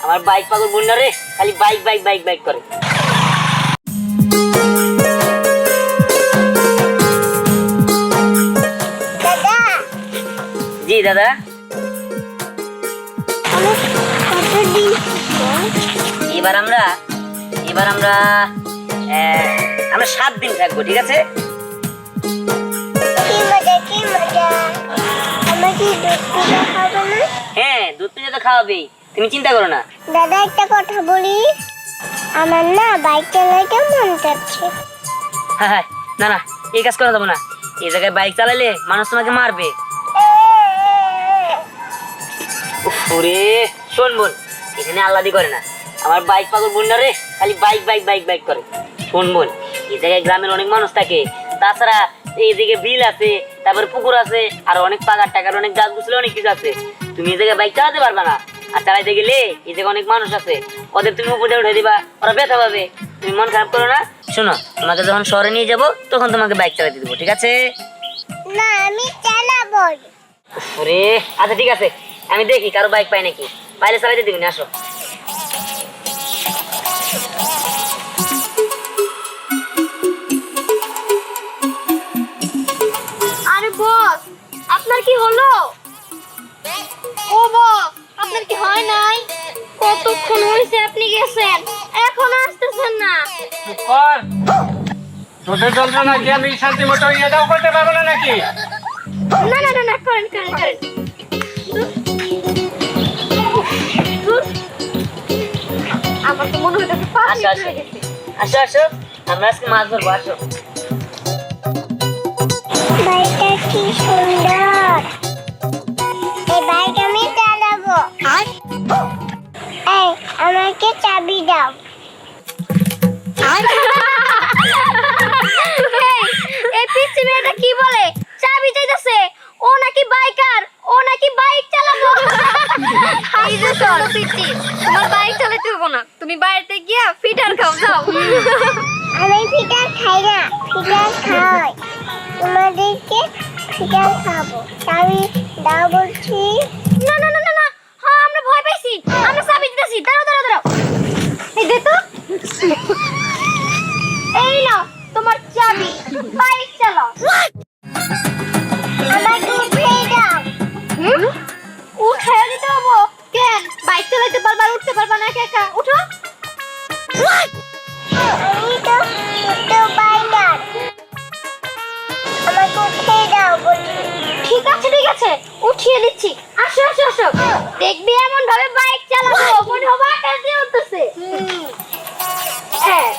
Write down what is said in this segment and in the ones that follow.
আমার বাইক পাগল বুন্ডা রে, খালি বাইক বাইক বাইক বাইক করে। দাদা, জি দাদা, এবার আমরা 7 দিন থাকবো, ঠিক আছে? কি মজা কি মজা। আমার কি দুধ পিঠা খাবে না? হ্যাঁ, দুধ পিঠা তো খাওয়াবেই, তুমি চিন্তা করো না। দাদা একটা কথা বলি, আমার না বাইক চালাইতে মন চাচ্ছে। হ্যাঁ, না না, এই কাজ করা যাবো না। এই জায়গায় বাইক চালাইলে মানুষ তোমাকে মারবে। ওরে শোন বোন, এখানে আল্লাদি করে না। আমার বাইক পাগল বোন না রে, খালি বাইক বাইক বাইক বাইক করে। শোন বোন, এই জায়গায় গ্রামের অনেক মানুষ থাকে, তাছাড়া এইদিকে বিল আছে, তারপরে পুকুর আছে, আর অনেক পাকার টাকার অনেক গাছ গুছলে অনেক কিছু আছে। তুমি এই জায়গায় বাইক চালাতে পারবে না, আর চালাইতে গেলে এই জায়গায় অনেক মানুষ আছে, ওদের তুমি উপরে উঠে দিবা, ওরা ব্যথা পাবে। তুমি মন খারাপ করো না। শোনো, তোমাকে যখন শহরে নিয়ে যাবো তখন তোমাকে বাইক চালাতে দেবো, ঠিক আছে? না আমি চালাবো। ওরে আচ্ছা ঠিক আছে, আমি দেখি কারো বাইক পাই নাকি, পাইলে চালাইতে দিবি না। আসো। আরে বস, আপনার কি হলো? ও বস, আপনার কি হয় নাই? কতক্ষণ হয়েছে আপনি গেছেন, এখনো আসতেছেন না। কর তোদের যন্ত্রণা কি আমি শান্তি মতো ইয়েটাও করতে পারবো না নাকি? না না না না, করেন করেন করেন। আমার তো মনে হচ্ছে আসো আসো আসো আসো, আমরা আজকে মাছ ধরবো। আসো। বাইকটা কি সুন্দর, এই বাইক আমি চালাবো। এই আমাকে চাবি দাও। এই পিচ্চি মেয়েটা কি বলে, চাবি চাইতেছে? ও নাকি বাইকার, ও নাকি বাইক চালাবো। এই যে শোন পিচ্চি, তোমার বাইক চালাতে হবে না, তুমি বাইরে গিয়া ফিটার খাও যাও। আমি ফিটার খাই না, ফিটার খাই। তোমাদেরকে ফিটার খাবো, চাবি দাও বলছি। না না না না না, হ্যাঁ আমরা ভয় পাইছি, আমরা চাবি দিতেছি। দাঁড়াও দাঁড়াও দাঁড়াও, এই দে তো। এই নাও তোমার চাবি, বাইক চালাও। আমাকে উঠিয়ে দাও। উঠাইয়া দিতে হবো কেন? বাইক চালাতে পারবা, আর উঠতে পারবা না একা একা? উঠো। আমি তো ছোট বাইকার, আমাকে উঠিয়ে দাও বলছি। ঠিক আছে ঠিক আছে, উঠিয়ে দিচ্ছি। আসো আসো আসো, দেখবি এমন ভাবে বাইক চালাবো মনে হবে আকাশ দিয়ে উঠতেছে। হ্যাঁ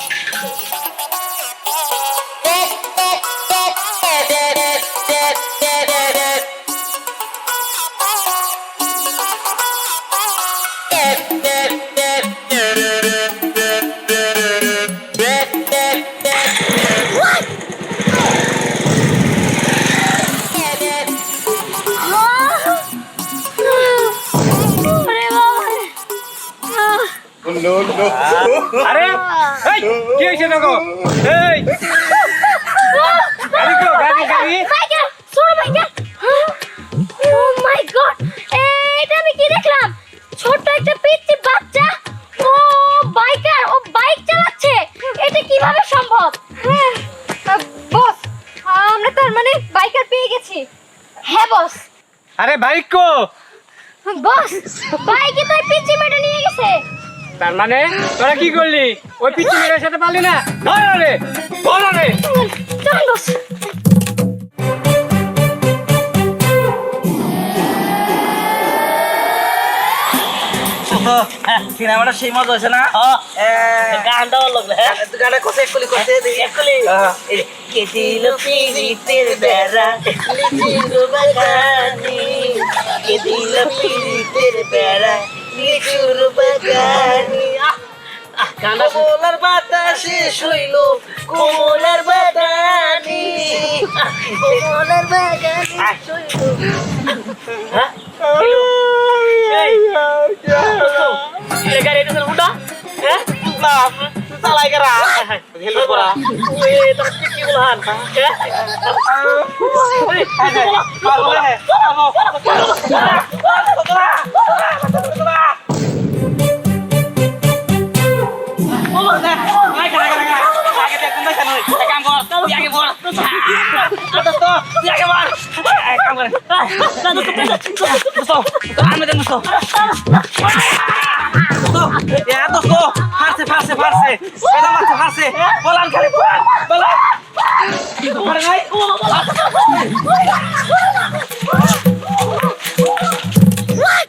আরে এই কি হইছে দেখো? এই গাড়ি কো গাড়ি গাড়ি বাইকার, সরো বাইকার। ও মাই গড, এটা আমি কি দেখলাম? ছোট একটা পিচ্চি বাচ্চা, ও বাইকার, ও বাইক চালাচ্ছে। এটা কিভাবে সম্ভব? বস, আমরা তার মানে বাইকার পেয়ে গেছি। হ্যাঁ বস। আরে বাইক কো? বস, বাইকে তো ওই পিচ্চি মেয়েটা নিয়ে গেছে। তার মানে তোরা কি করলি? ওই পিচ্চি মেয়ের সাথে পারলি না? ধর রে বল রে। চল বস। সিনেমাটা সেই মজা হয়েছে না? গানটাও লাগলো। হ্যাঁ, গানটা কোথায় একলি করতে এক্ষুনি কে দিল পিরিতের বেড়া, লিচুর বাগানে কে দিল পিরিতের বেড়া, লিচুর বাগানে। গানটা কোমলার বাতাসে শৈল কোমলার বাগানে, কোমলার বাগানে শৈল। হ্যাঁ গাড়ি এটা উঠা। হ্যাঁ না চালাই গেরা হেলমেট পরা ওই তোর কি বলহান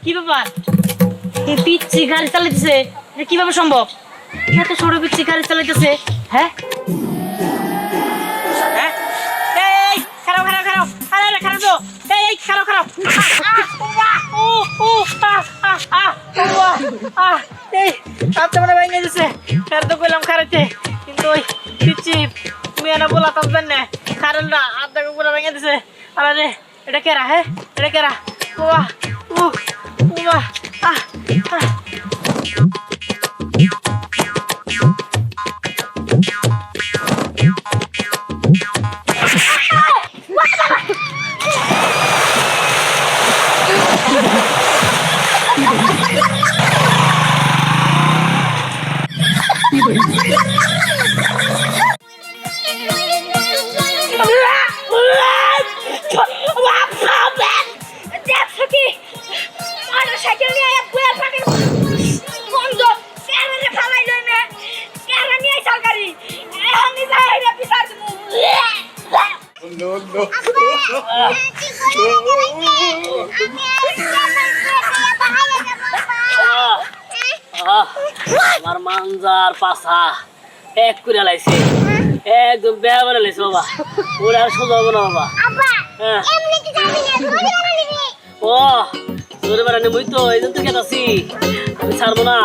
কি ব্যাপার এই পিচ্ছি গাড়ি চালাইতেছে এটা কিভাবে সম্ভব এত ছোট পিচ্ছি গাড়ি চালাইতেছে হ্যাঁ এই খারাপ খারাপ খারাপ আরে খারাপ তো এই খারাপ খারাপ এই আচ্ছা মানে ভেঙে দিছে আর তো কইলাম খারাইতে কিন্তু ওই পিচ্ছি তুমি এনে বলা তো জানে খারাপ না আধা পুরো ভেঙে দিছে আরে এটা কেরা হ্যাঁ এটা কেরা বাহ বাহ আমার মানজার পাছা এক করে লাইছে একদম বেয়া করে লাইছে বাবা ওরা আর সোজা হবে না বাবা ও জোরে বেড়ানি মুই তো এই জন্য কেটাছি আমি ছাড়বো না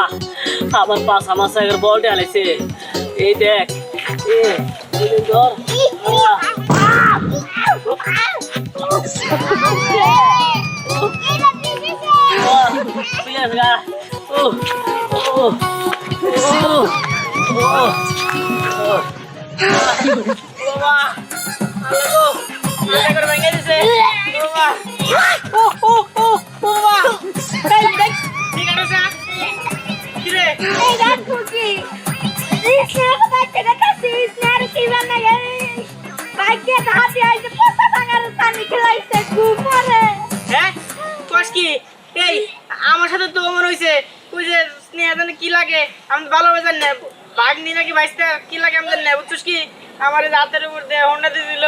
আমার পাছা মাছ একের বলটে আলাইছে এই দেখ ধর আমার সাথে তো মনে হয়েছে ওই যে স্নেহা জানে কি লাগে আমি ভালোভাবে জানি না ভাগ্নি নাকি বাইসটা কি লাগে আমি জানি না বুঝছিস কি আমার এই হাতের উপর দিয়ে হোন্ডা দিয়ে দিল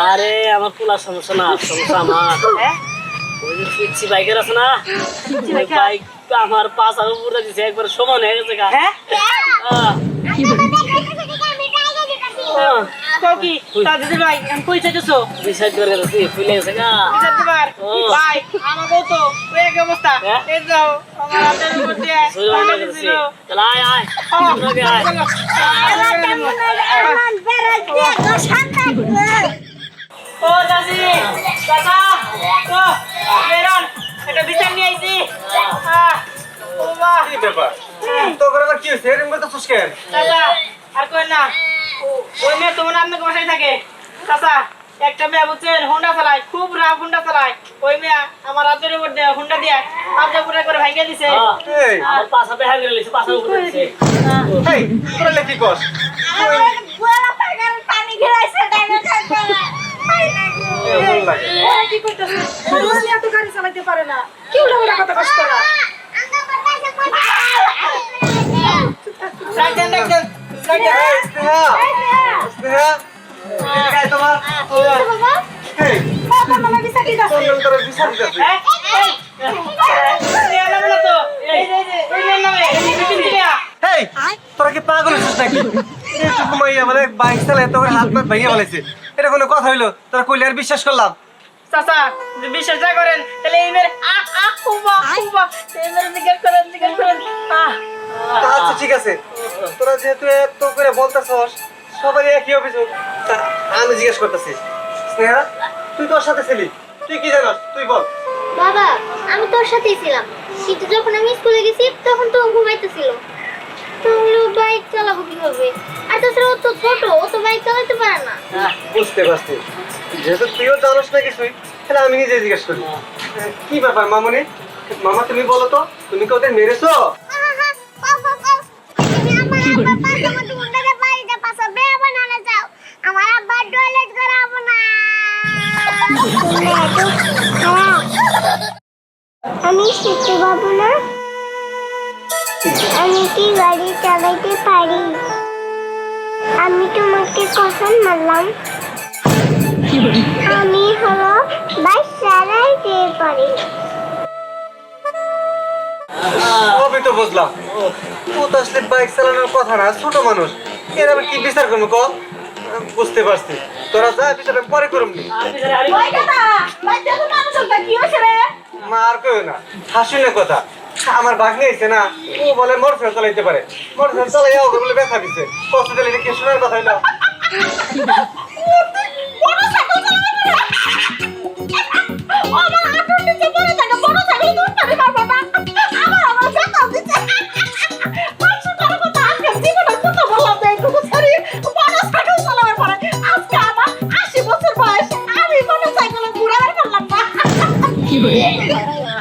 আরে আমার পোলার সমস্যা না সমস্যা আমার পিচ্ছি বাইকের আছে না বাইক আমার পাশ আর উপরে দিছে একবার সমান হয়ে গেছে গা কি তা দিদি ভাই আমি কই চাইতেছো রিসার্চ করে গেছি ফুলে গেছে গা রিসার্চ দিবার ভাই আমাকে তো ওই এক অবস্থা এই যাও আমার হাতের উপর দিয়ে ফোন দিছিল চল আয় আয় তোকে আয় ও দাদি দাদা ও বেরন এটা বিচার নিয়ে আইছি ও বাহ কি ব্যাপার তো করে কি হইছে এরকম তো সুস্কের দাদা আর কই না ওই মেয়ে তোমার আপনাকে বসাই থাকে চাচা একটা মেয়ে বুঝছেন হোন্ডা চালায় খুব রাফ হোন্ডা চালায় ওই মেয়ে আমার হাতের উপর দিয়ে হোন্ডা দিয়ে পাঁচটা পুরা করে ভাঙিয়ে দিছে এই আর পাঁচা বেহার করে লিছে পাঁচা উপরে দিছে এই তোরা কি কস পানি ঘেরাইছে কি কইতাছ এত গাড়ি চালাইতে পারে না কি উল্টা কথা কষ্ট করা তোরা কি পাগল হয়েছিস নাকি এইটুকু মাইয়া মানে বাইক চালায় তোর হাত পা ভেঙে ফেলেছে এটা কোনো কথা হইলো তোরা কইলে আর বিশ্বাস করলাম চাচা যদি বিশ্বাস না করেন তাহলে এই মেরে এই মেরে জিজ্ঞেস করেন আচ্ছা ঠিক আছে তোরা যেহেতু এত করে বলতেছস সবারই একই অভিযোগ। তা আমি জিজ্ঞেস করতেছি, স্নেহা তুই তোর সাথে ছিলি, তুই কি জানাস তুই বল। বাবা আমি তোর সাথেই ছিলাম, কিন্তু যখন আমি স্কুলে গেছি তখন তো ও ঘুমাইতেছিল। তাহলে ও বাইক চালাবো কিভাবে? আর তাছাড়া ও তো ছোট, ও তো বাইক চালাতে পারে না। বুঝতে পারছি, যেহেতু তুইও জানোস না কিছুই, তাহলে আমি নিজে জিজ্ঞেস করি। কি ব্যাপার মামনি? মামা তুমি বলো তো, তুমি কি ওদের মেরেছো? আমি শিখতে পাবো না, আমি কি গাড়ি চালাইতে পারি? আমি তোমাকে কখন মারলাম? আমি হলো বাইক চালাইতে পারি। সবই তো বুঝলাম, ও তো আসলে বাইক চালানোর কথা না, ছোট মানুষ, এর আমি কি বিচার করবো ক? বুঝতে পারছি, তোরা যা বিচার আমি পরে করুম নি। মা আর কেউ না, হাসিনের কথা, আমার ভাগ্নে আইছে না, ও বলে মোটরসাইকেল চালাইতে পারে, মোটরসাইকেল চালাইয়া ওকে বলে ব্যথা দিচ্ছে, কষ্ট দিলে কি শোনার কথা হইলো?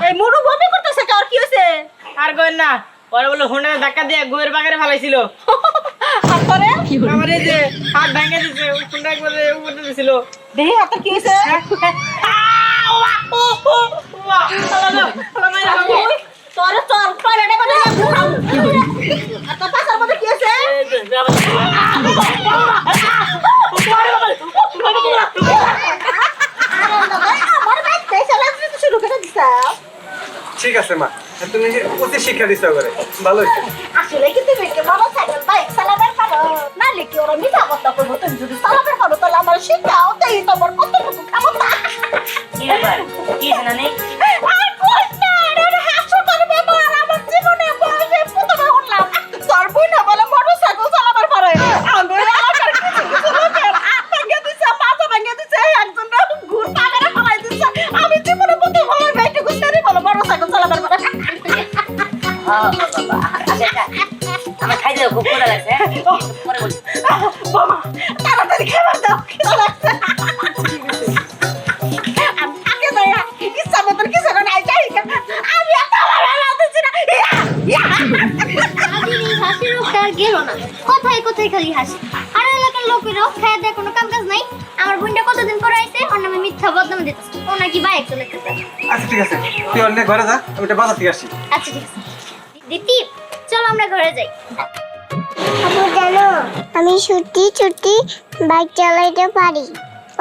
এই মোটু বমি করতেছে, কার কি হইছে? আর কই না, ওরা বলে হুন্ডা ধাক্কা দিয়ে গুয়ের বাগারে ফেলাইছিল। আর পরে আমার এই যে হাত ভেঙে দিছে, হুন্ডা একবারে উপরে দিছিল। দেখি হাতে কি হইছে? তোরে চল টয়লেটে করে ঘুরাও। আর তোর পাছার মধ্যে কি হইছে? ঠিক আছে মা, তুমি উচিত শিক্ষা দিচ্ছ করে, ভালো হয়েছে। আসলে কি তুমি কি মোটরসাইকেল বাইক চালাবার পারো? নাহলে কি ওরা মিথ্যা কথা করবো? তুমি যদি চালাবার পারো তাহলে আমার শিক্ষাও তাই তোমার কতটুকু ক্ষমতা। কি ব্যাপার? কি জানি? আর কইস না, এটা হাস্যকর ব্যাপার। আমার জীবনে বয়সে প্রথমে উঠলাম তোর বই না বলে মোটরসাইকেল চালাবার পারে। আমি এলাকার কিছু কিছু লোকের হাত ভেঙে দিছে, মাথা ভেঙে দিছে, একজন ঘুর পাগারে ফেলাই দিছে। আমি জীবনে প্রথম আমার বেটিকে সেরি বলে মোটরসাইকেল চালাবার পারে। আমার খাই দেবো, খুব মজা লাগছে। পরে বলছি। বাবা তাড়াতাড়ি খাবার দাও, খিদে লাগছে। আমি থাকে যাই, ইচ্ছা মতন কিছু না নাই যাই। আমি এত ভালো লাগতেছি না। আদির এই হাসির রোগটা আর গেল না, কোথায় কোথায় খালি হাসি। আর এলাকার লোকেরও খায় দেয়, কোনো কাম কাজ নাই। আমার বোনটা কতদিন পরে আইছে, ওর নামে মিথ্যা বদনাম দিতেছে, ও নাকি বাইক চালাইতেছে। আচ্ছা ঠিক আছে, তুই অন্য ঘরে যা, আমি একটা বাজার থেকে আসি। আচ্ছা ঠিক আছে দিদি, চলো আমরা ঘরে যাই। আপু জানো, আমি সত্যি সত্যি বাইক চালাইতে পারি।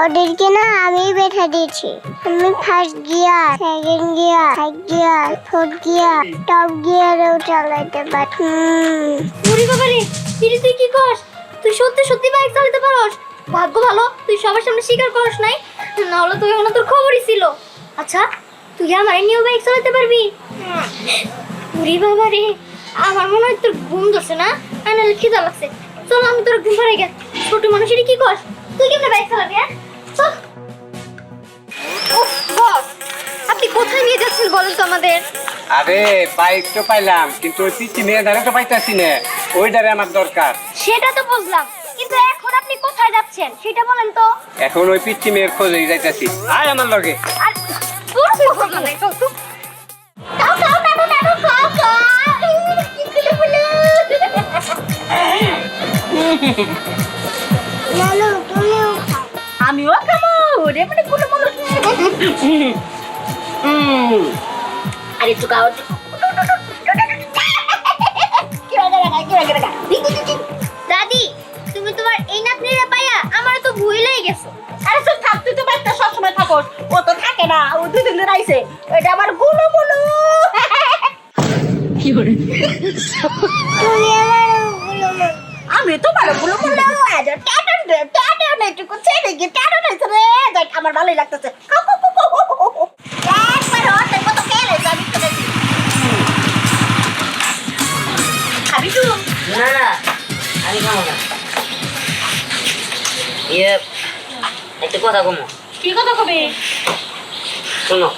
ওদেরকে না আমি বেঠা দিয়েছি। আমি first gear, second gear, third gear, fourth gear, top গিয়ারেও চালাইতে পারি। ওরে বাবা রে, তুই কি করস? তুই সত্যি সত্যি বাইক চালাতে পারোস? ভাগ্য ভালো তুই সবার সামনে স্বীকার করস নাই, না হলে তুই এখন তোর খবরই ছিল। আচ্ছা তুই আমার নিয়েও বাইক চালাতে পারবি? ওরে বাবা রে, আমার মনে হয় তোর ঘুম ধরছে না, আনালে খিদা লাগছে। চল আমি তোর ঘুম পাড়াই গেল। ছোট মানুষেরই কি করস? তুই কেমনে বাইক চালাবি? চল। বস, আপনি কোথায় নিয়ে যাচ্ছেন বলেন তো আমাদের? আরে বাইক তো পাইলাম, কিন্তু ওই পিচ্ছি মেয়ে ধারে তো পাইতাছি না, ওইটারে আমার দরকার। সেটা তো বুঝলাম, কিন্তু এখন আপনি কোথায় যাচ্ছেন সেটা বলেন তো। এখন ওই পিচ্ছি মেয়ের খোঁজে যাইতাছি, আয় আমার লগে। আর তোর কি হবে না? চল তো। কাউ কাউ নাড়ু নাড়ু কাউ কাউ। নানু তুমিও খাও। আমিও খাবো রে, মানে কোনো মানুষ আর একটু খাও। দাদি, তুমি তোমার এই নাতনিরে পাইয়া আমার তো ভুলেই গেছো। আরে চল থাক, তুই তো বাড়িতে সবসময় থাকোস, ও তো থাকে না, ও দুদিন ধরে আইছে। এটা আমার গুলো গুলো। তুমি আমার গুলো আমি তোমার গুলো গুলো টাটা একটু ছেড়ে গিয়ে টাটা নাইছে রে। দেখ আমার ভালোই লাগতেছে। একবার হতে কত খেলে যাবি তো দেখি। খাবি তুই? না না, আমি খাবো না। ইয়ে একটা কথা কমো কি কথা কবি? শোনো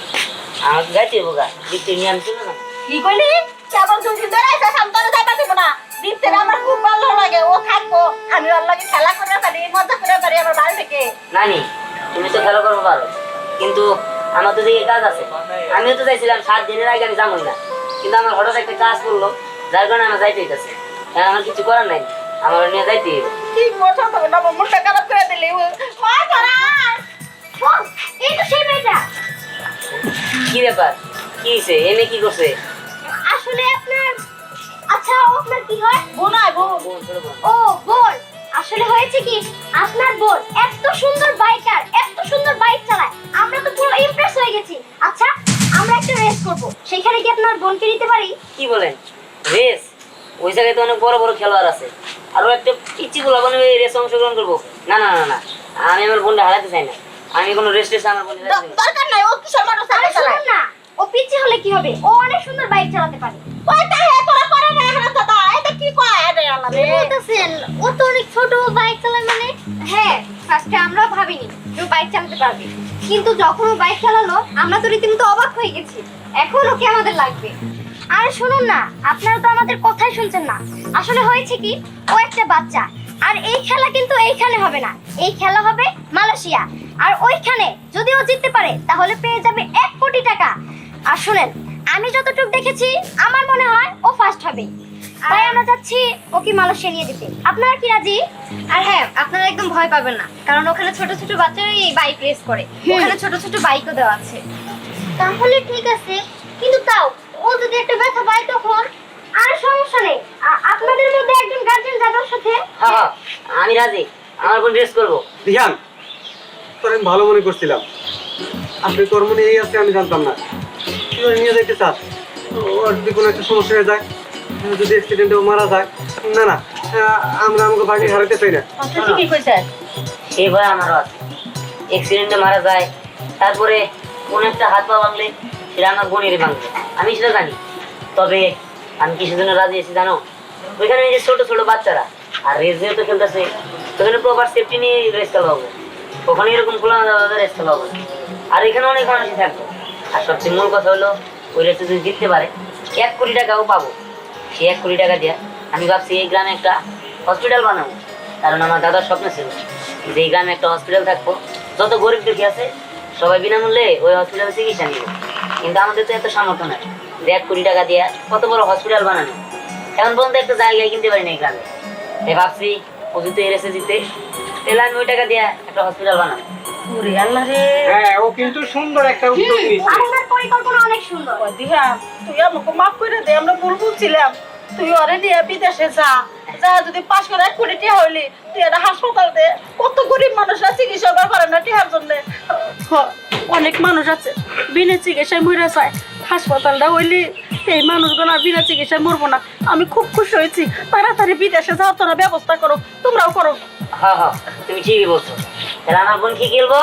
আমাকে যাইতে বোকা দেখতে নিয়ে আমি চলে না কি কইলি? কেমন তুমি বেড়াইছে সামনে যাইবা দিব না। দিতে আমার খুব ভালো লাগে, ও থাকবো, আমি ওর লাগে খেলা করে পারি, মজা করে পারি আমার বাড়ি থেকে। নানি তুমি তো খেলা করবো পারো কিন্তু আমার তো দিকে কাজ আছে আমিও তো চাইছিলাম 7 দিনের আগে আমি যাবোই না কিন্তু আমার হঠাৎ একটা কাজ করলো যার কারণে আমার যাইতে হইতেছে কারণ আমার কিছু করার নাই আমার নিয়ে যাইতে হইব কি মজা হবে না, আমার মনটা খারাপ করে দিলি। ওই পরাস, বস, এই তো সেই মেয়েটা। কি ব্যাপার কি হয়েছে এনে কি করছে আসলে আপনার, আচ্ছা ও আপনার কি হয়? বোন আয় বোন। বোন, ছোট বোন। ও বোন, আসলে হয়েছে কি আপনার বোন এত সুন্দর বাইকার, এত সুন্দর বাইক চালায়, আমরা তো পুরো ইমপ্রেস হয়ে গেছি। আচ্ছা আমরা একটা রেস করব, সেখানে কি আপনার বোনকে নিতে পারি? কি বলেন রেস ওই জায়গায় তো অনেক বড় বড় খেলোয়াড় আছে আরো একটা পিচ্ছি গুলো বানাবে রেসে অংশগ্রহণ করবো না না না না আমি আমার বোনটা হারাতে চাই না আমি কোনো রেস টেসে আমার বোনটা হারাতে চাই না। দরকার নাই, ও কিসের মানুষ আরে চালায় চালায়। শুনুন না, ও পিচ্ছি হলে কি হবে, ও অনেক সুন্দর বাইক চালাতে পারে। ওই তাহে তোরা করে না হারাম দাদা, এটা কি কয় রে আল্লাহ কি রে। বলতেছেন? ও তো অনেক ছোট, বাইক চালায় মানে? হ্যাঁ, ফার্স্টে আমরাও ভাবিনি যে ও বাইক চালাতে পারবে, কিন্তু যখন ও বাইক চালালো আমরা তো রীতিমতো অবাক হয়ে গেছি। এখন ওকে আমাদের লাগবে। আর শুনুন না, আপনারা তো আমাদের কথাই শুনছেন না। আসলে হয়েছে কি, ও একটা বাচ্চা, আর এই খেলা কিন্তু এইখানে হবে না, এই খেলা হবে মালয়েশিয়া। আর ওইখানে যদি ও জিততে পারে তাহলে পেয়ে যাবে 1 কোটি টাকা। আর শুনেন, আমি যতটুকু দেখেছি আমার মনে হয় ও ফার্স্ট হবে, তাই আমরা যাচ্ছি ওকে মালয়েশিয়া নিয়ে যেতে। আপনারা কি রাজি? আর হ্যাঁ, আপনারা একদম ভয় পাবেন না, কারণ ওখানে ছোট ছোট বাচ্চারা এই বাইক রেস করে, ওখানে ছোট ছোট বাইকও দেওয়া আছে। তাহলে ঠিক আছে, কিন্তু তাও ও যদি একটা ব্যথা পায় তখন? আর সমস্যা নেই, আপনাদের মধ্যে একজন গার্জেন যাবে ওর সাথে। হ্যাঁ হ্যাঁ আমি রাজি আমার বোন রেস করবো রিহান তোর আমি ভালো মনে করছিলাম আপনি তোর মনে এই আছে আমি জানতাম না তুই ওরে নিয়ে যাইতে চাস ওর যদি কোনো একটা সমস্যা হয়ে যায় যদি অ্যাক্সিডেন্টে মারা যায় না না আমরা আমাকে বাড়ি হারাতে চাই না আচ্ছা ঠিকই কইছে। সেই ভয় আমারও আছে অ্যাক্সিডেন্টে মারা যায় তারপরে কোন একটা হাত পা ভাঙলে সেটা আমার বোনেরই ভাঙবে আমি সেটা জানি তবে আমি কিসের জন্য রাজি আছি জানো ওইখানে এই যে ছোট ছোট বাচ্চারা আর রেস যেহেতু খেলতেছে ওখানে প্রপার সেফটি নিয়ে রেস খেলা হবে ওখানে এরকম খোলা রেস খেলা হবে আর এখানে অনেক মানুষই থাকবে আর সবচেয়ে মূল কথা হলো ওই রেসে যদি জিততে পারে 1 কোটি টাকাও পাবো সেই 1 কোটি টাকা দিয়ে আমি ভাবছি এই গ্রামে একটা হসপিটাল বানাবো কারণ আমার দাদার স্বপ্ন ছিল যে এই গ্রামে একটা হসপিটাল থাকবো যত গরিব দুঃখী আছে সবাই বিনামূল্যে ওই হসপিটালে চিকিৎসা নিব কিন্তু আমাদের তো এত সামর্থ্য নাই যে 1 কোটি টাকা দিয়ে কত বড় হসপিটাল বানানো এখন পর্যন্ত একটা জায়গায় কিনতে পারি না এই গ্রামে তাই ভাবছি ও যদি এসে জিতে তাহলে আমি ওই টাকা দিয়ে একটা হসপিটাল বানাবো ওরে আল্লাহ রে। হ্যাঁ ও কিন্তু সুন্দর একটা উদ্যোগ নিয়েছে আর ওনার পরিকল্পনা অনেক সুন্দর। দিহা তুই আমাকে মাফ করে দে, আমরা ভুল বুঝছিলাম। তুই ওরে নিয়ে বিদেশে যা, যা যদি 5 করে 1 কোটি টাকা হইলি তুই একটা হাসপাতাল দে, কত গরিব মানুষরা চিকিৎসা করে না টিহার জন্য। অনেক মানুষ আছে বিনা চিকিৎসায় মরে যায়, হাসপাতালটা হইলি এই মানুষগুলো আর বিনা চিকিৎসায় মরবো না। আমি খুব খুশি হয়েছি, তাড়াতাড়ি বিদেশে যাও, তোরা ব্যবস্থা করো, তোমরাও করো। হ্যাঁ হ্যাঁ তুমি ঠিকই বলছো তাহলে আমার বোন কি খেলবো